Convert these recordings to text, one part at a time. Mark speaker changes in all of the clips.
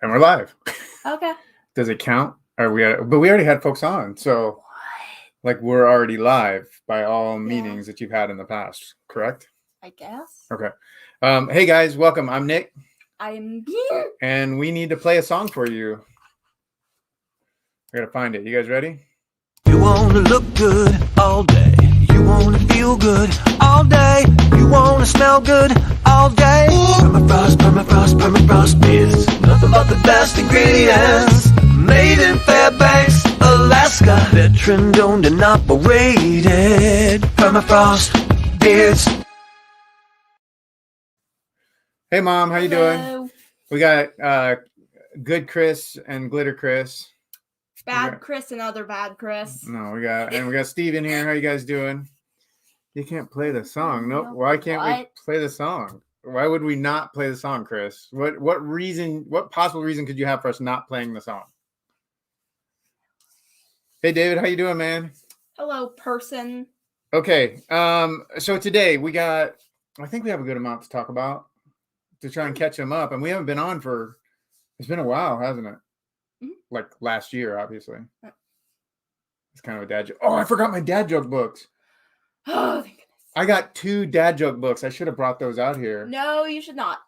Speaker 1: And we're live.
Speaker 2: Okay.
Speaker 1: Does it count? But we already had folks on, so like we're already live by all meanings that you've had in the past, correct?
Speaker 2: I guess.
Speaker 1: Okay. Hey guys, welcome. I'm Nick.
Speaker 2: I'm Bean.
Speaker 1: And we need to play a song for you. I gotta find it. You guys ready?
Speaker 3: You wanna look good all day. You wanna feel good all day. You wanna smell good all day. Permafrost, permafrost, permafrost beers. Nothing but the best ingredients. Made in Fairbanks, Alaska. Veteran owned and operated. Permafrost beers.
Speaker 1: Hey Mom, how you doing? We got good Chris and glitter Chris.
Speaker 2: Bad Chris and other bad Chris.
Speaker 1: No, we got Steve in here. How you guys doing? You can't play the song. Nope. Why can't we play the song? Why would we not play the song, Chris? What possible reason could you have for us not playing the song? Hey David, how you doing, man?
Speaker 2: Hello, person.
Speaker 1: Okay. So today I think we have a good amount to talk about to try and catch them up. And we haven't been on it's been a while, hasn't it? Like last year, obviously. It's kind of a dad joke. Oh, I forgot my dad joke books.
Speaker 2: Oh, thank goodness.
Speaker 1: I got 2 dad joke books. I should have brought those out here.
Speaker 2: No, you should not.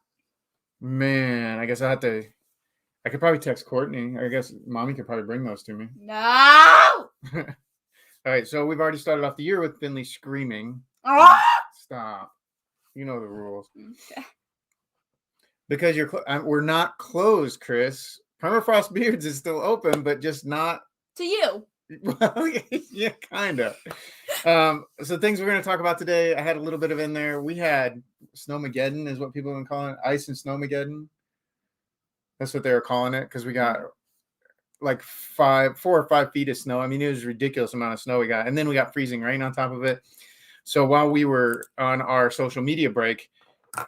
Speaker 1: Man, I guess I could probably text Courtney. I guess Mommy could probably bring those to me.
Speaker 2: No!
Speaker 1: All right, so we've already started off the year with Finley screaming.
Speaker 2: Ah!
Speaker 1: Stop. You know the rules.
Speaker 2: Okay.
Speaker 1: Because we're not closed, Chris. Permafrost Beards is still open, but just not
Speaker 2: to you.
Speaker 1: Well, yeah, kind of. So things we're going to talk about today, I had a little bit of in there. We had Snowmageddon is what people have been calling it. Ice and Snowmageddon. That's what they were calling it because we got like 4 or 5 feet of snow. I mean, it was a ridiculous amount of snow we got. And then we got freezing rain on top of it. So while we were on our social media break,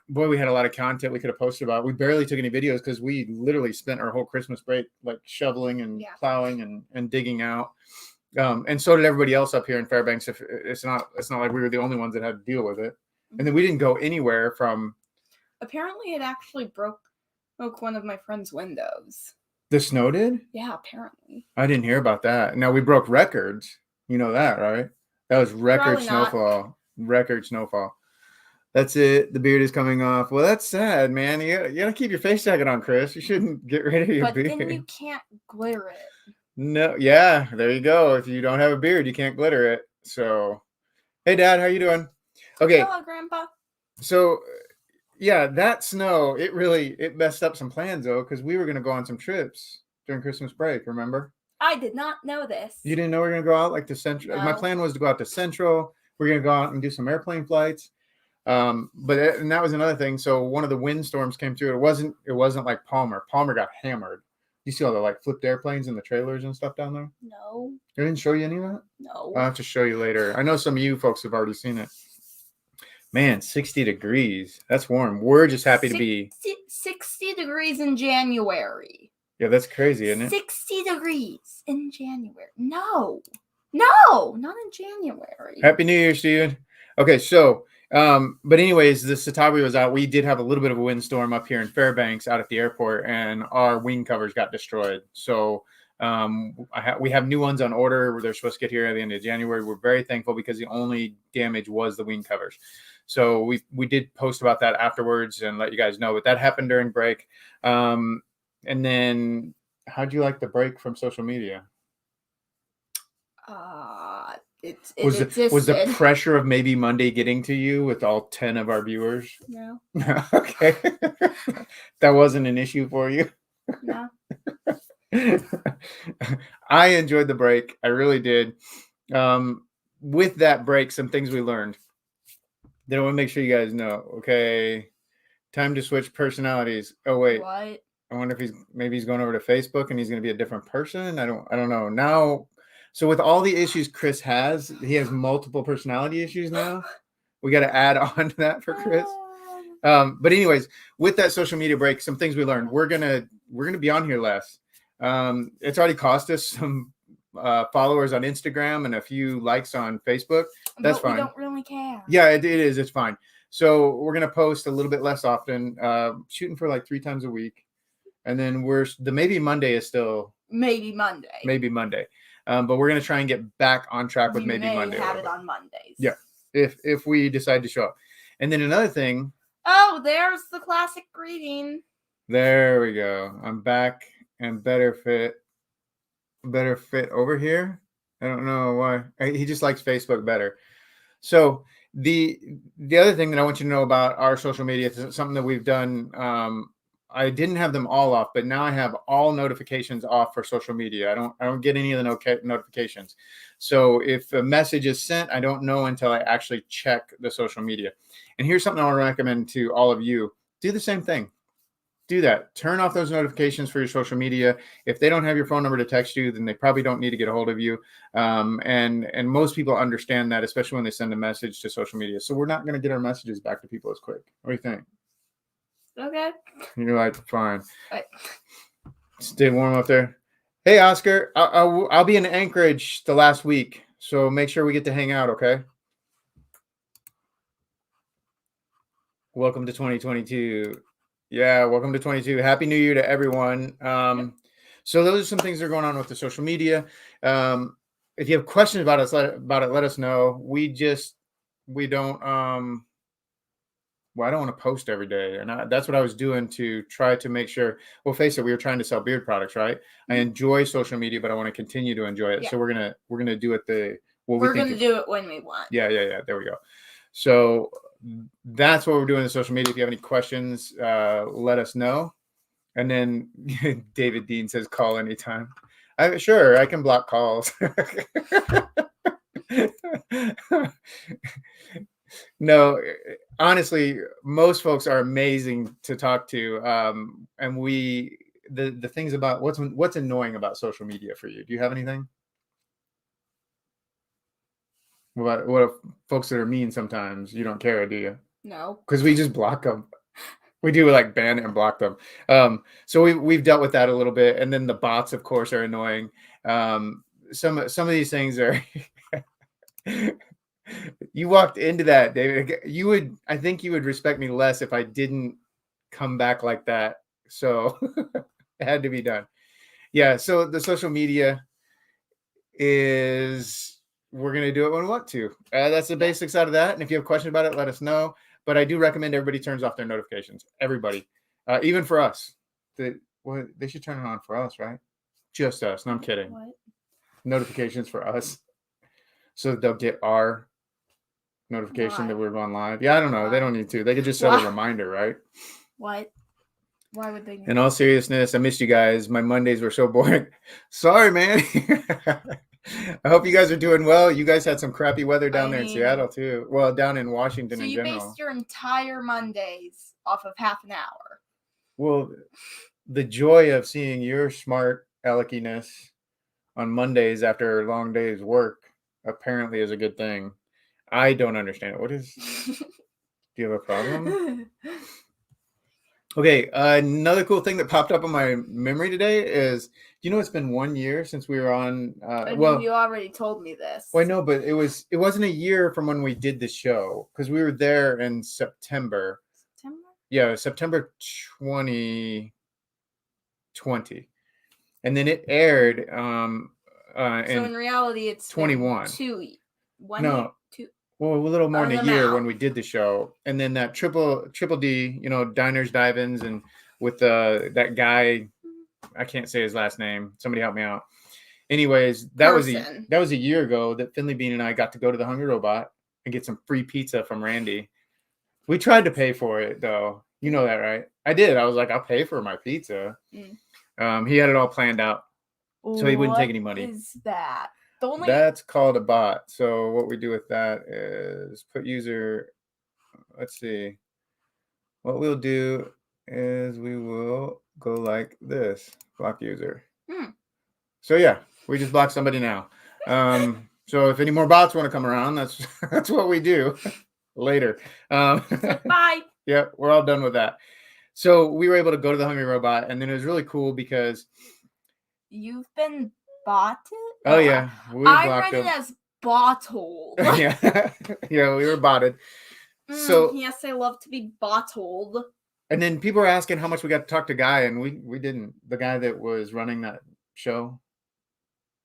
Speaker 1: boy, we had a lot of content we could have posted about. We barely took any videos because we literally spent our whole Christmas break like shoveling and plowing and digging out. And so did everybody else up here in Fairbanks. If it's not like we were the only ones that had to deal with it. And then we didn't go anywhere from.
Speaker 2: Apparently, it actually broke one of my friend's windows.
Speaker 1: The snow did?
Speaker 2: Yeah, apparently.
Speaker 1: I didn't hear about that. Now we broke records. You know that, right? That was record snowfall. Record snowfall. That's it. The beard is coming off. Well, that's sad, man. You gotta keep your face jacket on, Chris. You shouldn't get rid of your beard.
Speaker 2: But then you can't glitter it.
Speaker 1: No, yeah, there you go. If you don't have a beard, you can't glitter it. So, hey, Dad, how you doing? Okay.
Speaker 2: Hello, Grandpa.
Speaker 1: So, yeah, that snow, it messed up some plans, though, because we were going to go on some trips during Christmas break, remember?
Speaker 2: I did not know this.
Speaker 1: You didn't know we were going to go out like to Central?
Speaker 2: No.
Speaker 1: My plan was to go out to Central. We're going to go out and do some airplane flights. And that was another thing. So one of the windstorms came through. It wasn't like Palmer. Palmer got hammered. You see all the like flipped airplanes and the trailers and stuff down there?
Speaker 2: No.
Speaker 1: I didn't show you any of that?
Speaker 2: No.
Speaker 1: I'll have to show you later. I know some of you folks have already seen it. Man, 60 degrees. That's warm. We're just happy to be
Speaker 2: 60 degrees in January.
Speaker 1: Yeah, that's crazy, isn't it?
Speaker 2: 60 degrees in January. No, not in January.
Speaker 1: Happy New Year, Steven. Okay, so but anyways, the Satabi was out. We did have a little bit of a windstorm up here in Fairbanks out at the airport, and our wing covers got destroyed. So we have new ones on order. They're supposed to get here at the end of January. We're very thankful because the only damage was the wing covers. So we did post about that afterwards and let you guys know. But that happened during break. And then how'd you like the break from social media? Was the pressure of maybe Monday getting to you with all 10 of our viewers?
Speaker 2: No.
Speaker 1: Okay. That wasn't an issue for you?
Speaker 2: No.
Speaker 1: I enjoyed the break. I really did. With that break, some things we learned. Then I want to make sure you guys know. Okay. Time to switch personalities. Oh, wait.
Speaker 2: What?
Speaker 1: I wonder if he's going over to Facebook and he's going to be a different person. I don't know. Now, so with all the issues Chris has, he has multiple personality issues now. We got to add on to that for Chris. But anyways, with that social media break, some things we learned. We're gonna be on here less. It's already cost us some followers on Instagram and a few likes on Facebook. That's fine.
Speaker 2: We don't really care.
Speaker 1: Yeah, it is. It's fine. So we're gonna post a little bit less often, shooting for like 3 times a week. And then the maybe Monday is still
Speaker 2: Maybe Monday.
Speaker 1: But we're gonna try and get back on track with
Speaker 2: We
Speaker 1: maybe
Speaker 2: may
Speaker 1: Monday.
Speaker 2: have it on Mondays.
Speaker 1: Yeah, if we decide to show up. And then another thing.
Speaker 2: Oh, there's the classic greeting.
Speaker 1: There we go. I'm back and better fit over here. I don't know why. He just likes Facebook better. So the other thing that I want you to know about our social media is something that we've done. I didn't have them all off, but now I have all notifications off for social media. I don't get any of the notifications. So if a message is sent, I don't know until I actually check the social media. And here's something I want to recommend to all of you. Do the same thing. Do that. Turn off those notifications for your social media. If they don't have your phone number to text you, then they probably don't need to get a hold of you. And most people understand that, especially when they send a message to social media. So we're not going to get our messages back to people as quick. What do you think?
Speaker 2: Okay.
Speaker 1: You're like, fine.
Speaker 2: Right.
Speaker 1: Stay warm up there. Hey, Oscar, I'll be in Anchorage the last week, so make sure we get to hang out, okay? Welcome to 2022. Yeah, welcome to 22. Happy New Year to everyone. So those are some things that are going on with the social media. If you have questions about us, let us know. We don't. Well, I don't want to post every day, and that's what I was doing to try to make sure. Well, face it, we were trying to sell beard products, right? I enjoy social media, but I want to continue to enjoy it.
Speaker 2: Yeah.
Speaker 1: So we're gonna do it
Speaker 2: we're gonna do it when we want.
Speaker 1: Yeah. There we go. So that's what we're doing in social media. If you have any questions, let us know. And then David Dean says, call anytime. Sure, I can block calls. No, honestly, most folks are amazing to talk to. And the things about what's annoying about social media for you. Do you have anything? What if folks that are mean sometimes you don't care, do you?
Speaker 2: No.
Speaker 1: Because we just block them. We do like ban and block them. So we've dealt with that a little bit, and then the bots, of course, are annoying. Some of these things are. You walked into that, David. I think you would respect me less if I didn't come back like that. So it had to be done. Yeah. So the social media is. We're going to do it when we want to. That's the basics out of that. And if you have questions about it, let us know. But I do recommend everybody turns off their notifications. Everybody. Even for us. They should turn it on for us, right? Just us. No, I'm kidding.
Speaker 2: What?
Speaker 1: Notifications for us. So they'll get our notification that we're on live. Yeah, I don't know. They don't need to. They could just set a reminder, right?
Speaker 2: What? Why would they?
Speaker 1: In all seriousness, I missed you guys. My Mondays were so boring. Sorry, man. I hope you guys are doing well. You guys had some crappy weather down there in Seattle too. Well, down in Washington in general. So you
Speaker 2: based your entire Mondays off of half an hour.
Speaker 1: Well, the joy of seeing your smart aleckiness on Mondays after a long day's work apparently is a good thing. I don't understand it. What is? Do you have a problem? Okay, another cool thing that popped up on my memory today is, it's been 1 year since we were on. Well,
Speaker 2: you already told me this.
Speaker 1: Well, I know, but it wasn't a year from when we did the show because we were there in September.
Speaker 2: September?
Speaker 1: Yeah, September 2020, and then it aired. So
Speaker 2: in reality, it's
Speaker 1: 21. Well, a little more than a year when we did the show, and then that triple D, diners, dive-ins, and with that guy, I can't say his last name. Somebody help me out. Anyways, that was a year ago that Finley Bean and I got to go to the Hungry Robot and get some free pizza from Randy. We tried to pay for it though. You know that, right? I did. I was like, I'll pay for my pizza. He had it all planned out, so he wouldn't take any money.
Speaker 2: What is that?
Speaker 1: That's called a bot. So what we do with that is put user. Let's see. What we'll do is we will go like this. Block user. So yeah, we just blocked somebody now. So if any more bots want to come around, that's what we do later.
Speaker 2: Bye.
Speaker 1: Yeah, we're all done with that. So we were able to go to the Hungry Robot, and then it was really cool because
Speaker 2: you've been botted.
Speaker 1: Oh yeah,
Speaker 2: I read it as bottled.
Speaker 1: Yeah, we were botted. So
Speaker 2: yes, I love to be bottled.
Speaker 1: And then people were asking how much we got to talk to Guy, and we didn't. The guy that was running that show.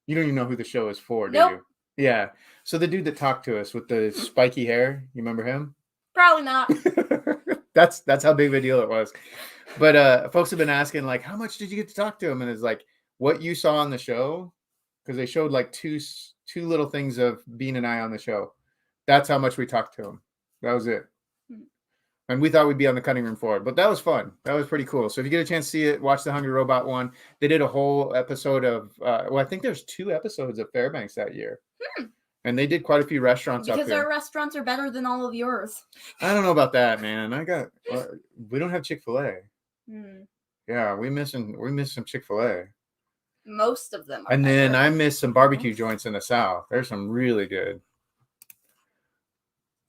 Speaker 1: You don't even know who the show is for, do
Speaker 2: Nope.
Speaker 1: you? Yeah. So the dude that talked to us with the spiky hair, you remember him?
Speaker 2: Probably not.
Speaker 1: That's how big of a deal it was. But folks have been asking, like, how much did you get to talk to him? And it's like, what you saw on the show, because they showed like two little things of Bean and I on the show. That's how much we talked to him. That was it. And we thought we'd be on the cutting room floor, but that was fun. That was pretty cool. So if you get a chance to see it, watch the Hungry Robot one. They did a whole episode of, well, I think there's 2 episodes of Fairbanks that year. And they did quite a few restaurants up
Speaker 2: Because
Speaker 1: there.
Speaker 2: our restaurants are better than all of yours.
Speaker 1: I don't know about that, man. We don't have Chick-fil-A. Yeah, we miss some Chick-fil-A.
Speaker 2: Most of them are
Speaker 1: And then
Speaker 2: better.
Speaker 1: I miss some barbecue joints in the South. There's some really good.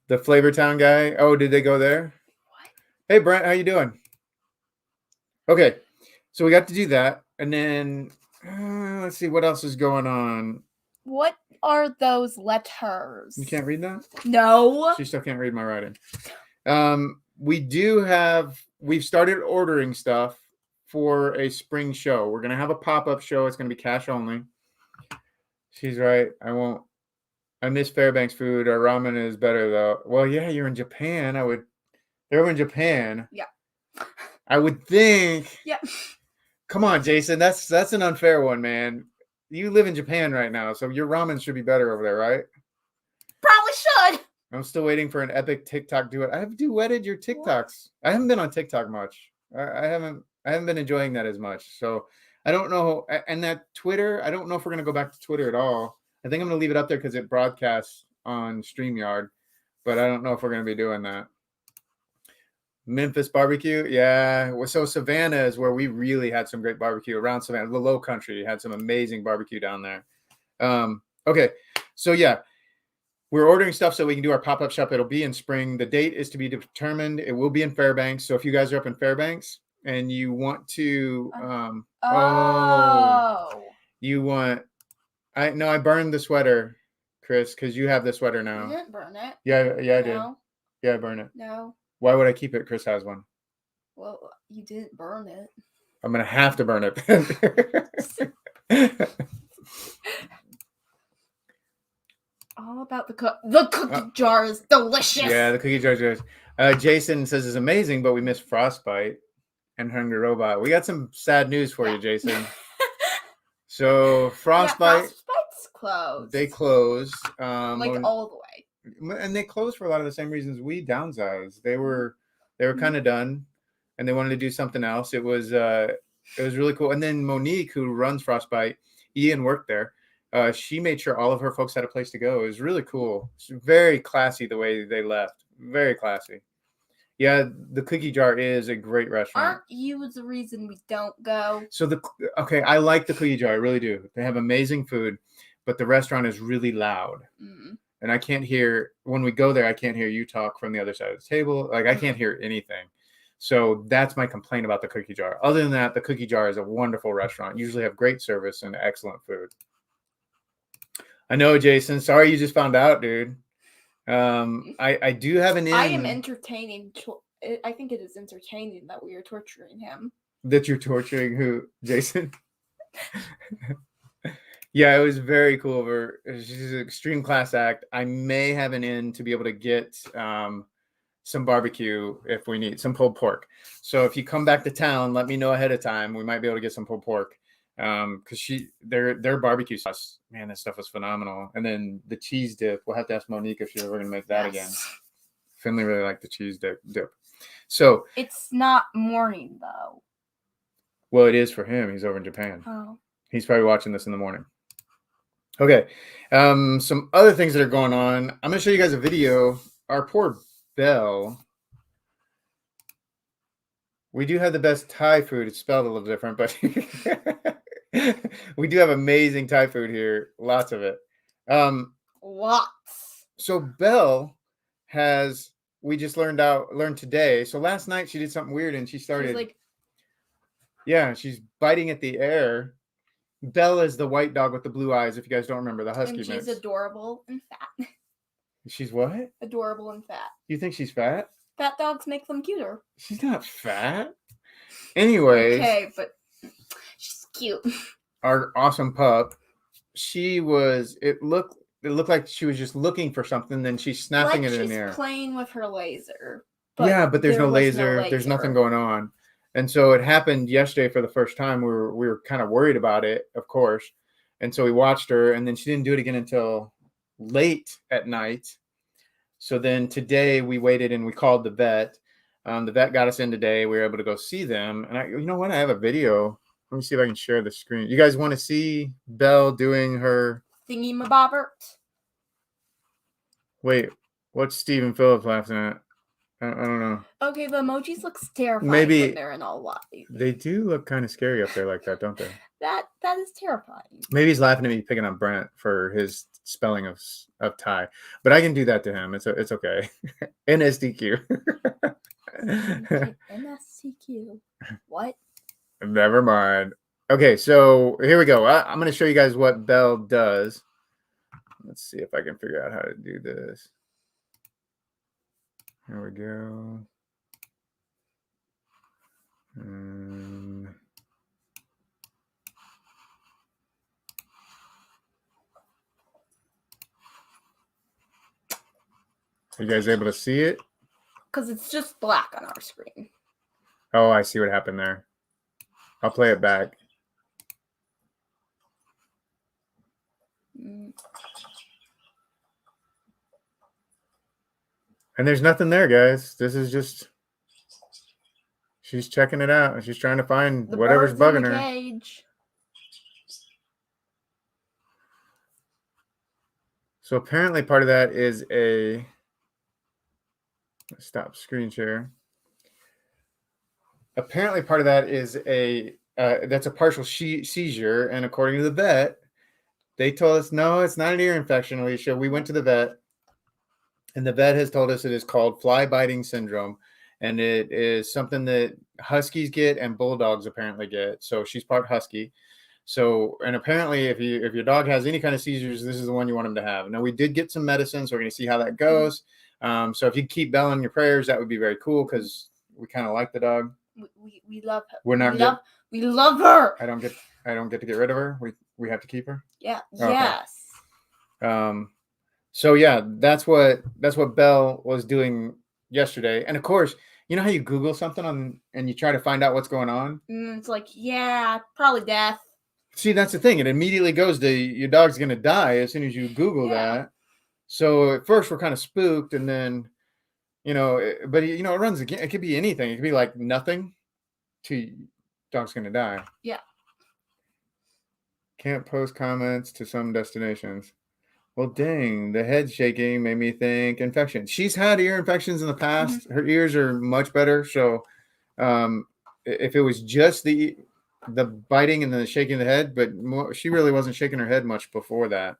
Speaker 1: The Flavortown guy. Oh, did they go there?
Speaker 2: What?
Speaker 1: Hey, Brent, how you doing? Okay, so we got to do that. And then, let's see, what else is going on?
Speaker 2: What are those letters?
Speaker 1: You can't read that?
Speaker 2: No.
Speaker 1: She still can't read my writing. We've started ordering stuff for a spring show. We're going to have a pop-up show. It's going to be cash only. She's right. I miss Fairbanks food. Our ramen is better though. Well, yeah, you're in Japan. They're over in Japan.
Speaker 2: Yeah.
Speaker 1: I would think.
Speaker 2: Yeah.
Speaker 1: Come on, Jason. That's an unfair one, man. You live in Japan right now, so your ramen should be better over there, right?
Speaker 2: Probably should.
Speaker 1: I'm still waiting for an epic TikTok duet. I've duetted your TikToks. I haven't been on TikTok much. I haven't been enjoying that as much. So I don't know. And that Twitter, I don't know if we're gonna go back to Twitter at all. I think I'm gonna leave it up there because it broadcasts on StreamYard, but I don't know if we're gonna be doing that. Memphis barbecue, yeah. So Savannah is where we really had some great barbecue around Savannah. The Low Country had some amazing barbecue down there. Okay, so yeah, we're ordering stuff so we can do our pop-up shop. It'll be in spring. The date is to be determined. It will be in Fairbanks. So if you guys are up in Fairbanks and you want to, you want. I burned the sweater, Chris, because you have the sweater
Speaker 2: You
Speaker 1: now.
Speaker 2: didn't burn it.
Speaker 1: Yeah, I did.
Speaker 2: No.
Speaker 1: Yeah, I burned it.
Speaker 2: No.
Speaker 1: Why would I keep it? Chris has one.
Speaker 2: Well, you didn't burn it.
Speaker 1: I'm gonna have to burn it.
Speaker 2: All about the cookie jar is delicious.
Speaker 1: Yeah, the cookie jar is. Jason says it's amazing, but we missed Frostbite and Hungry Robot. We got some sad news for you, Jason. So Frostbite,
Speaker 2: Frostbite's closed.
Speaker 1: they closed.
Speaker 2: All the way.
Speaker 1: And they closed for a lot of the same reasons we downsized. They were
Speaker 2: Mm-hmm.
Speaker 1: kind of done, and they wanted to do something else. It was really cool. And then Monique, who runs Frostbite, Ian worked there. She made sure all of her folks had a place to go. It was really cool. It's very classy the way they left. Very classy. Yeah, the Cookie Jar is a great restaurant.
Speaker 2: Aren't you the reason we don't go?
Speaker 1: So I like the Cookie Jar. I really do. They have amazing food, but the restaurant is really loud.
Speaker 2: Mm.
Speaker 1: And I can't hear, when we go there, I can't hear you talk from the other side of the table. Like, I can't hear anything. So that's my complaint about the Cookie Jar. Other than that, the Cookie Jar is a wonderful restaurant. Usually have great service and excellent food. I know, Jason. Sorry you just found out, dude. I do have an in.
Speaker 2: I am entertaining. I think it is entertaining that we are torturing him.
Speaker 1: That you're torturing who, Jason? Yeah, it was very cool of her. She's an extreme class act. I may have an in to be able to get some barbecue if we need some pulled pork. So if you come back to town, let me know ahead of time. We might be able to get some pulled pork. Because their barbecue sauce, man, that stuff was phenomenal. And then the cheese dip, we'll have to ask Monique if she's ever gonna make that again. Finley really liked the cheese dip. So
Speaker 2: it's not morning though.
Speaker 1: Well, it is for him. He's over in Japan.
Speaker 2: Oh.
Speaker 1: He's probably watching this in the morning. Okay. Some other things that are going on. I'm gonna show you guys a video. Our poor Belle. We do have the best Thai food. It's spelled a little different, but we do have amazing Thai food here. Lots of it.
Speaker 2: Lots.
Speaker 1: So Belle we just learned today. So last night she did something weird and she started she's biting at the air. Belle is the white dog with the blue eyes, if you guys don't remember, the husky
Speaker 2: and she's
Speaker 1: mix.
Speaker 2: adorable and fat.
Speaker 1: She's what?
Speaker 2: Adorable and fat.
Speaker 1: You think she's fat?
Speaker 2: Fat dogs make them cuter.
Speaker 1: She's not fat. Anyways,
Speaker 2: Okay, but she's cute.
Speaker 1: our awesome pup, it looked like she was just looking for something, then she's snapping
Speaker 2: Like
Speaker 1: it in
Speaker 2: she's
Speaker 1: the air.
Speaker 2: playing with her laser.
Speaker 1: Yeah, but there's
Speaker 2: there
Speaker 1: no
Speaker 2: was
Speaker 1: laser. There's nothing going on. And so it happened yesterday for the first time. We were kind of worried about it, of course. And so we watched her, and then she didn't do it again until late at night. So then today we waited and we called the vet. The vet got us in today. We were able to go see them. And you know what? I have a video. Let me see if I can share the screen. You guys want to see Belle doing her
Speaker 2: Thingy mabobbert.
Speaker 1: Wait, what's Stephen Phillips laughing at? I don't know.
Speaker 2: Okay, the emojis looks terrifying
Speaker 1: Maybe
Speaker 2: when they're in all live.
Speaker 1: they do look kind of scary up there like that, don't they?
Speaker 2: That is terrifying.
Speaker 1: Maybe he's laughing at me picking on Brent for his spelling of Thai, but I can do that to him. It's okay. NSDQ.
Speaker 2: NSTQ. What?
Speaker 1: Never mind. Okay, so here we go. I'm going to show you guys what Belle does. Let's see if I can figure out how to do this. Here we go. Are you guys able to see it?
Speaker 2: Because it's just black on our screen.
Speaker 1: Oh, I see what happened there. I'll play it back. And there's nothing there, guys. This is just, she's checking it out. She's trying to find
Speaker 2: The
Speaker 1: whatever's
Speaker 2: bird's in
Speaker 1: bugging
Speaker 2: the
Speaker 1: her.
Speaker 2: cage.
Speaker 1: So apparently part of that is a, stop screen share. Apparently part of that is that's a partial seizure. And according to the vet, they told us, no, it's not an ear infection, Alicia. We went to the vet. And the vet has told us it is called fly biting syndrome. And it is something that huskies get and bulldogs apparently get. So she's part husky. So, and apparently if your dog has any kind of seizures, this is the one you want them to have. Now we did get some medicine, so we're going to see how that goes. So if you keep Belle in your prayers, that would be very cool because we kind of like the dog.
Speaker 2: We love her.
Speaker 1: We
Speaker 2: love her.
Speaker 1: I don't get to get rid of her. We have to keep her.
Speaker 2: Yeah.
Speaker 1: Okay.
Speaker 2: Yes.
Speaker 1: So yeah, that's what Belle was doing yesterday. And of course, you know how you Google something and you try to find out what's going on?
Speaker 2: It's like, yeah, probably death.
Speaker 1: See, that's the thing. It immediately goes to your dog's going to die as soon as you Google that. So at first we're kind of spooked, and then, but it runs again. It could be anything. It could be like nothing to dog's going to die.
Speaker 2: Yeah.
Speaker 1: Can't post comments to some destinations. Well, dang, the head shaking made me think infection. She's had ear infections in the past. Mm-hmm. Her ears are much better. So if it was just the biting and the shaking of the head, but she really wasn't shaking her head much before that.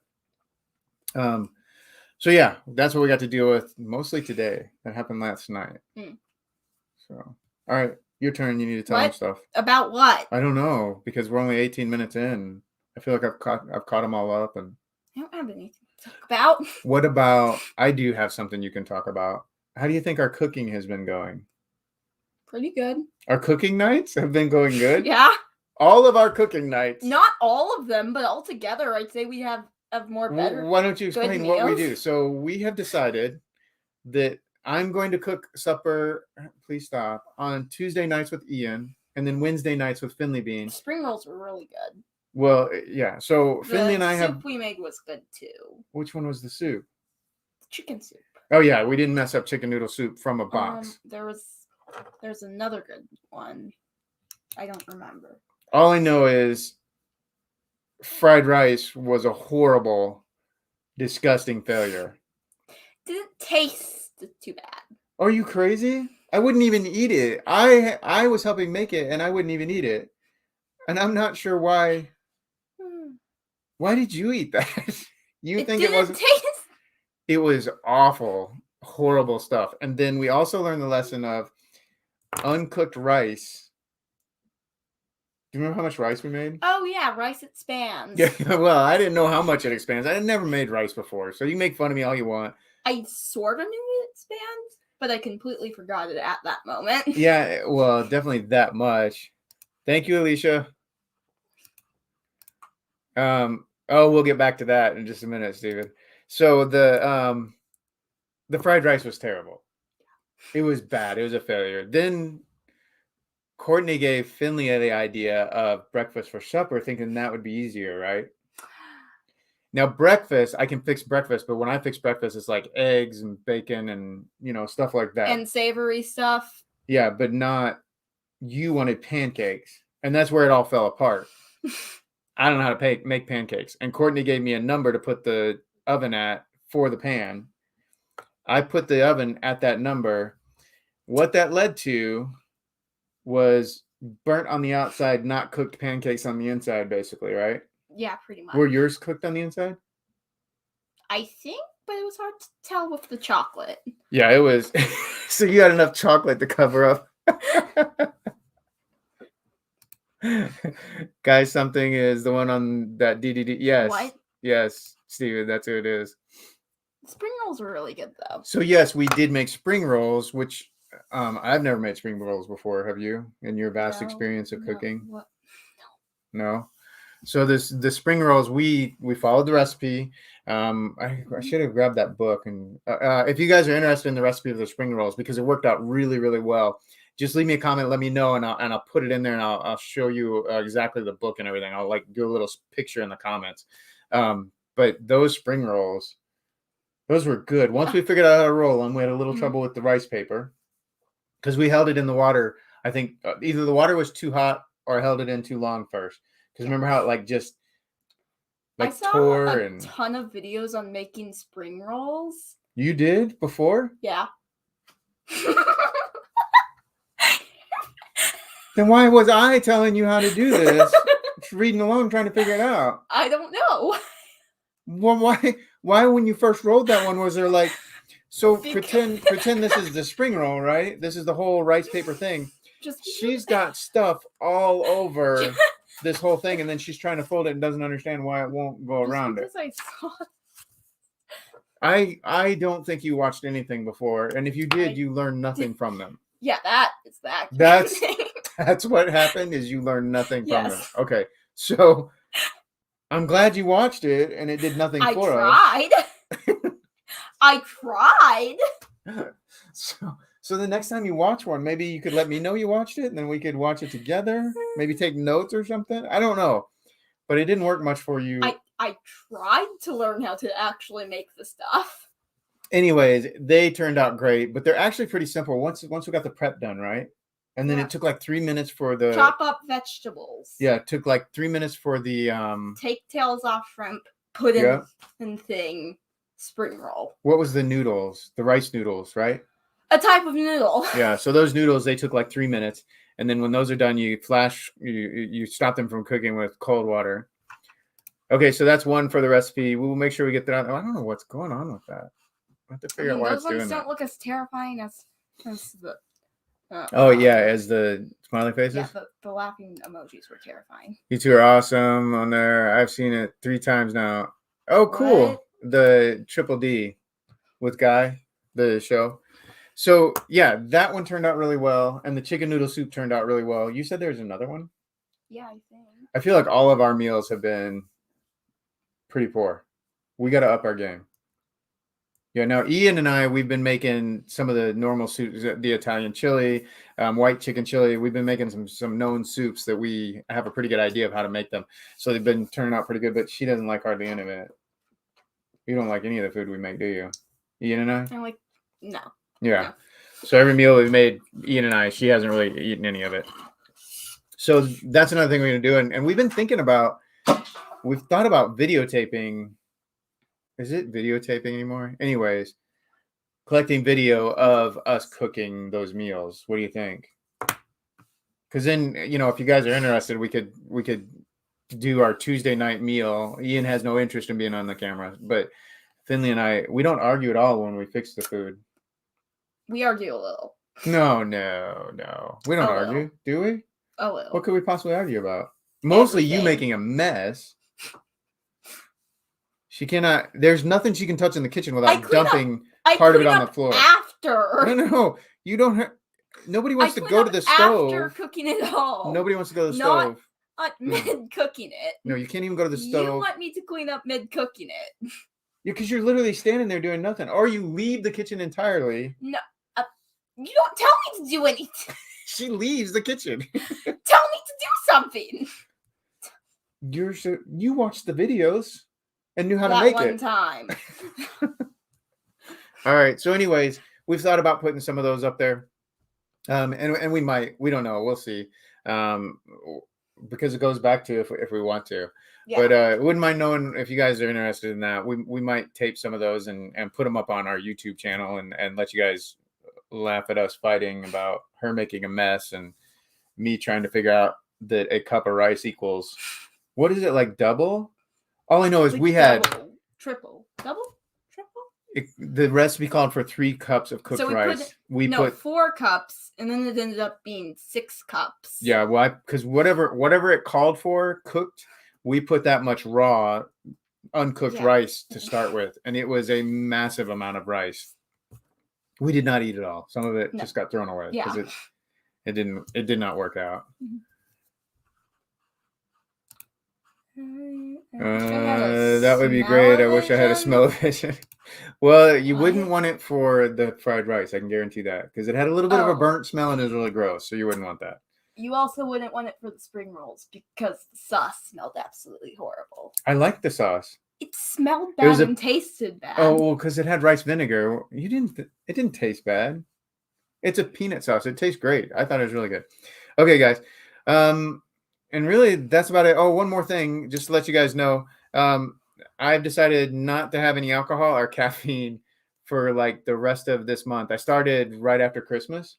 Speaker 1: So yeah, that's what we got to deal with mostly today. That happened last night. So, all right, your turn. You need to tell them stuff.
Speaker 2: About what?
Speaker 1: I don't know, because we're only 18 minutes in. I feel like I've caught them all up, and
Speaker 2: I don't have anything to talk about.
Speaker 1: What about, I do have something you can talk about. How do you think our cooking has been going?
Speaker 2: Pretty good.
Speaker 1: Our cooking nights have been going good?
Speaker 2: Yeah.
Speaker 1: All of our cooking nights.
Speaker 2: Not all of them, but altogether, I'd say we have more better.
Speaker 1: Why don't you explain what we do? So we have decided that I'm going to cook supper, please stop, on Tuesday nights with Ian, and then Wednesday nights with Finley Bean.
Speaker 2: Spring rolls were really good.
Speaker 1: Well, yeah. So Finley and I have.
Speaker 2: The soup we made was good too.
Speaker 1: Which one was the soup?
Speaker 2: Chicken soup.
Speaker 1: Oh yeah, we didn't mess up chicken noodle soup from a box.
Speaker 2: There's another good one. I don't remember.
Speaker 1: All I know is fried rice was a horrible, disgusting failure.
Speaker 2: Didn't taste too bad.
Speaker 1: Are you crazy? I wouldn't even eat it. I was helping make it, and I wouldn't even eat it. And I'm not sure why. Why did you eat that? You think it wasn't? It was awful, horrible stuff. And then we also learned the lesson of uncooked rice. Do you remember how much rice we made?
Speaker 2: Oh yeah, rice expands.
Speaker 1: Yeah, well, I didn't know how much it expands. I had never made rice before, so you can make fun of me all you want.
Speaker 2: I sort of knew it expands, but I completely forgot it at that moment.
Speaker 1: Yeah, well, definitely that much. Thank you, Alicia. We'll get back to that in just a minute, Steven. So the fried rice was terrible. It was bad. It was a failure. Then Courtney gave Finley the idea of breakfast for supper, thinking that would be easier, right? Now, breakfast, I can fix breakfast, but when I fix breakfast, it's like eggs and bacon and, stuff like that.
Speaker 2: And savory stuff.
Speaker 1: Yeah, but not, you wanted pancakes. And that's where it all fell apart. I don't know how to make pancakes. And Courtney gave me a number to put the oven at for the pan. I put the oven at that number. What that led to was burnt on the outside, not cooked pancakes on the inside, basically, right?
Speaker 2: Yeah, pretty much.
Speaker 1: Were yours cooked on the inside?
Speaker 2: I think, but it was hard to tell with the chocolate.
Speaker 1: Yeah, it was. So you had enough chocolate to cover up. Guys, something is the one on that DDD. Yes.
Speaker 2: What?
Speaker 1: Yes, Steven, that's who it is.
Speaker 2: Spring rolls were really good, though.
Speaker 1: So yes, we did make spring rolls, which I've never made spring rolls before. Have you? In your vast experience of cooking?
Speaker 2: What?
Speaker 1: No. So the spring rolls, we followed the recipe. I should have grabbed that book, and if you guys are interested in the recipe of the spring rolls, because it worked out really, really well, just leave me a comment, let me know, and I'll put it in there, and I'll show you exactly the book and everything. I'll do a little picture in the comments. But those spring rolls, those were good. Once we figured out how to roll them, we had a little trouble with the rice paper because we held it in the water. I think either the water was too hot or I held it in too long first. Because remember how it
Speaker 2: I saw
Speaker 1: tore
Speaker 2: a ton of videos on making spring rolls.
Speaker 1: You did before?
Speaker 2: Yeah.
Speaker 1: Then why was I telling you how to do this? Just reading along, trying to figure it out.
Speaker 2: I don't know.
Speaker 1: Well, why when you first rolled that one was there pretend this is the spring roll, right? This is the whole rice paper thing. She's got stuff all over this whole thing, and then she's trying to fold it and doesn't understand why it won't go around it.
Speaker 2: I saw.
Speaker 1: I don't think you watched anything before, and if you did, you learned nothing from them.
Speaker 2: Yeah, that is that.
Speaker 1: That's what happened. Is you learned nothing from them. Okay, so I'm glad you watched it, and it did nothing for us.
Speaker 2: I tried.
Speaker 1: So the next time you watch one, maybe you could let me know you watched it, and then we could watch it together. Maybe take notes or something. I don't know, but it didn't work much for you.
Speaker 2: I tried to learn how to actually make the stuff.
Speaker 1: Anyways, they turned out great, but they're actually pretty simple. Once we got the prep done, right? And then it took like 3 minutes for the
Speaker 2: chop up vegetables.
Speaker 1: Yeah, it took like 3 minutes for the
Speaker 2: take tails off shrimp, put in and thing spring roll.
Speaker 1: What was the noodles? The rice noodles, right?
Speaker 2: A type of noodle.
Speaker 1: Yeah, so those noodles, they took like 3 minutes, and then when those are done, you stop them from cooking with cold water. Okay, so that's one for the recipe. We'll make sure we get that. I don't know what's going on with that. I have to figure out why it's doing that.
Speaker 2: Those ones don't look as terrifying as the.
Speaker 1: As the smiley faces?
Speaker 2: Yeah, the laughing emojis were terrifying.
Speaker 1: You two are awesome on there. I've seen it 3 times now. Oh, cool.
Speaker 2: What?
Speaker 1: The Triple D with Guy, the show. So, yeah, that one turned out really well. And the chicken noodle soup turned out really well. You said there's another one?
Speaker 2: Yeah, I think.
Speaker 1: I feel like all of our meals have been pretty poor. We got to up our game. Yeah, now Ian and I, we've been making some of the normal soups, the Italian chili, white chicken chili. We've been making some known soups that we have a pretty good idea of how to make them. So they've been turning out pretty good, but she doesn't like hardly any of it. You don't like any of the food we make, do you? Ian and I?
Speaker 2: I'm like, no.
Speaker 1: Yeah.
Speaker 2: No.
Speaker 1: So every meal we've made, Ian and I, she hasn't really eaten any of it. So that's another thing we're going to do. And we've been thinking about, we've thought about videotaping. Is it videotaping anymore? Anyways, collecting video of us cooking those meals. What do you think? Because then, if you guys are interested, we could do our Tuesday night meal. Ian has no interest in being on the camera, but Finley and I, we don't argue at all when we fix the food.
Speaker 2: We argue a little.
Speaker 1: No. We don't argue, do we?
Speaker 2: A little.
Speaker 1: What could we possibly argue about? Mostly you making a mess. She cannot. There's nothing she can touch in the kitchen without dumping part of it on the floor.
Speaker 2: after.
Speaker 1: No, you don't have. Nobody wants to
Speaker 2: clean
Speaker 1: go
Speaker 2: up
Speaker 1: to the
Speaker 2: after
Speaker 1: stove.
Speaker 2: cooking it all.
Speaker 1: Nobody wants to go to the
Speaker 2: Not-
Speaker 1: stove.
Speaker 2: Mid cooking it.
Speaker 1: No, you can't even go to the
Speaker 2: You
Speaker 1: stove.
Speaker 2: want me to clean up mid cooking it?
Speaker 1: Because you're literally standing there doing nothing, or you leave the kitchen entirely.
Speaker 2: No, you don't tell me to do anything.
Speaker 1: She leaves the kitchen.
Speaker 2: Tell me to do something.
Speaker 1: You watched the videos and knew how to
Speaker 2: That
Speaker 1: make
Speaker 2: one
Speaker 1: it.
Speaker 2: time.
Speaker 1: All right. So, anyways, we've thought about putting some of those up there, and we might. We don't know. We'll see. Because it goes back to if we want to.
Speaker 2: Yeah.
Speaker 1: But wouldn't mind knowing if you guys are interested in that. We might tape some of those and put them up on our YouTube channel and let you guys laugh at us fighting about her making a mess and me trying to figure out that a cup of rice equals, what is it, like double? All I know is
Speaker 2: Like
Speaker 1: we had
Speaker 2: triple. Double? Triple?
Speaker 1: the recipe called for 3 cups of cooked
Speaker 2: So
Speaker 1: rice. We
Speaker 2: no,
Speaker 1: put
Speaker 2: 4 cups, and then it ended up being 6 cups.
Speaker 1: yeah, well, because whatever it called for cooked, we put that much raw, uncooked rice to start with, and it was a massive amount of rice. We did not eat it all. Some of it just got thrown away because it did not work out. That would be great. I wish I had a smell vision. Well, you wouldn't want it for the fried rice. I can guarantee that because it had a little bit of a burnt smell and it was really gross. So you wouldn't want that.
Speaker 2: You also wouldn't want it for the spring rolls because the sauce smelled absolutely horrible.
Speaker 1: I liked the sauce.
Speaker 2: It smelled bad and tasted bad.
Speaker 1: Oh, well, because it had rice vinegar. It didn't taste bad. It's a peanut sauce. It tastes great. I thought it was really good. Okay, guys. And really, that's about it. Oh, one more thing, just to let you guys know. I've decided not to have any alcohol or caffeine for like the rest of this month. I started right after Christmas.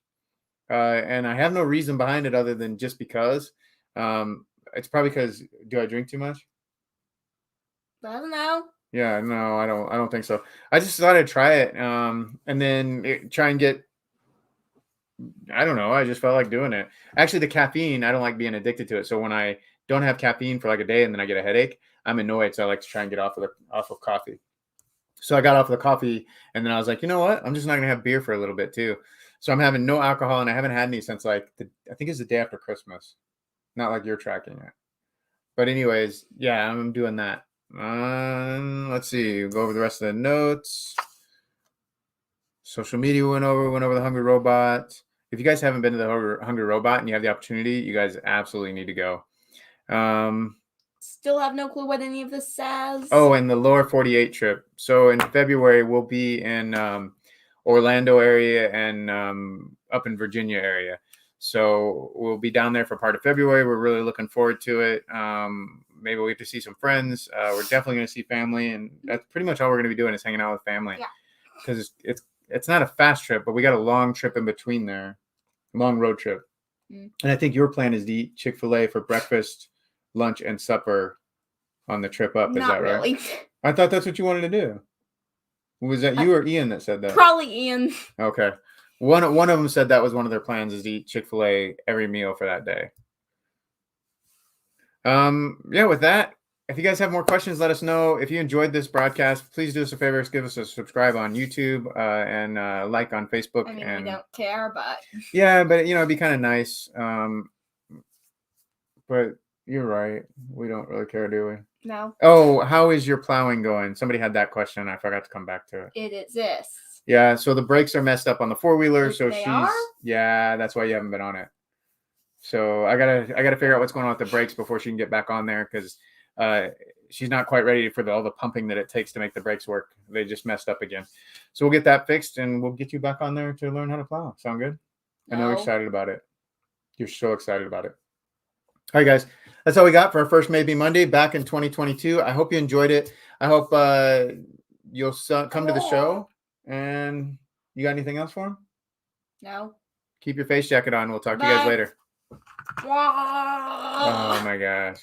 Speaker 1: And I have no reason behind it other than just because. It's probably because, do I drink too much?
Speaker 2: I don't know.
Speaker 1: Yeah, no, I don't think so. I just thought I'd try it, and then try and get. I don't know. I just felt like doing it. Actually, the caffeine, I don't like being addicted to it. So when I don't have caffeine for like a day and then I get a headache, I'm annoyed. So I like to try and get off of coffee. So I got off of the coffee, and then I was like, you know what? I'm just not gonna have beer for a little bit too. So I'm having no alcohol, and I haven't had any since like I think it's the day after Christmas. Not like you're tracking it. But anyways, yeah, I'm doing that. Let's see. Go over the rest of the notes. Social media went over the Hungry Robot. If you guys haven't been to the Hungry Robot and you have the opportunity, you guys absolutely need to go.
Speaker 2: Still have no clue what any of this says.
Speaker 1: Oh, and the Lower 48 trip. So in February, we'll be in Orlando area and up in Virginia area. So we'll be down there for part of February. We're really looking forward to it. Maybe we get to see some friends. We're definitely going to see family, and that's pretty much all we're going to be doing is hanging out with family.
Speaker 2: Yeah.
Speaker 1: Because it's not a fast trip, but we got a long trip in between there, long road trip. And I think your plan is to eat Chick-fil-A for breakfast, lunch, and supper on the trip up. Is
Speaker 2: Not
Speaker 1: that right?
Speaker 2: really.
Speaker 1: I thought that's what you wanted to do. Was that you or Ian that said that?
Speaker 2: Probably Ian.
Speaker 1: Okay. One of them said that was one of their plans is to eat Chick-fil-A every meal for that day. Yeah, with that, if you guys have more questions, let us know. If you enjoyed this broadcast, please do us a favor. Give us a subscribe on YouTube and like on Facebook.
Speaker 2: I mean,
Speaker 1: and
Speaker 2: we don't care, but
Speaker 1: yeah, but it'd be kind of nice. But you're right. We don't really care, do we?
Speaker 2: no.
Speaker 1: Oh, how is your plowing going? Somebody had that question. I forgot to come back to it.
Speaker 2: It exists.
Speaker 1: Yeah, so the brakes are messed up on the 4-wheeler. So
Speaker 2: They are?
Speaker 1: yeah, that's why you haven't been on it. So I gotta figure out what's going on with the brakes before she can get back on there because she's not quite ready for all the pumping that it takes to make the brakes work. They just messed up again. So we'll get that fixed and we'll get you back on there to learn how to plow. Sound good? I know you're
Speaker 2: No.
Speaker 1: excited about it. You're so excited about it. All right, guys. That's all we got for our first Maybe Monday back in 2022. I hope you enjoyed it. I hope you'll come to the show. And you got anything else for him?
Speaker 2: No.
Speaker 1: Keep your face jacket on. We'll talk to you guys
Speaker 2: Bye.
Speaker 1: later. Oh my gosh.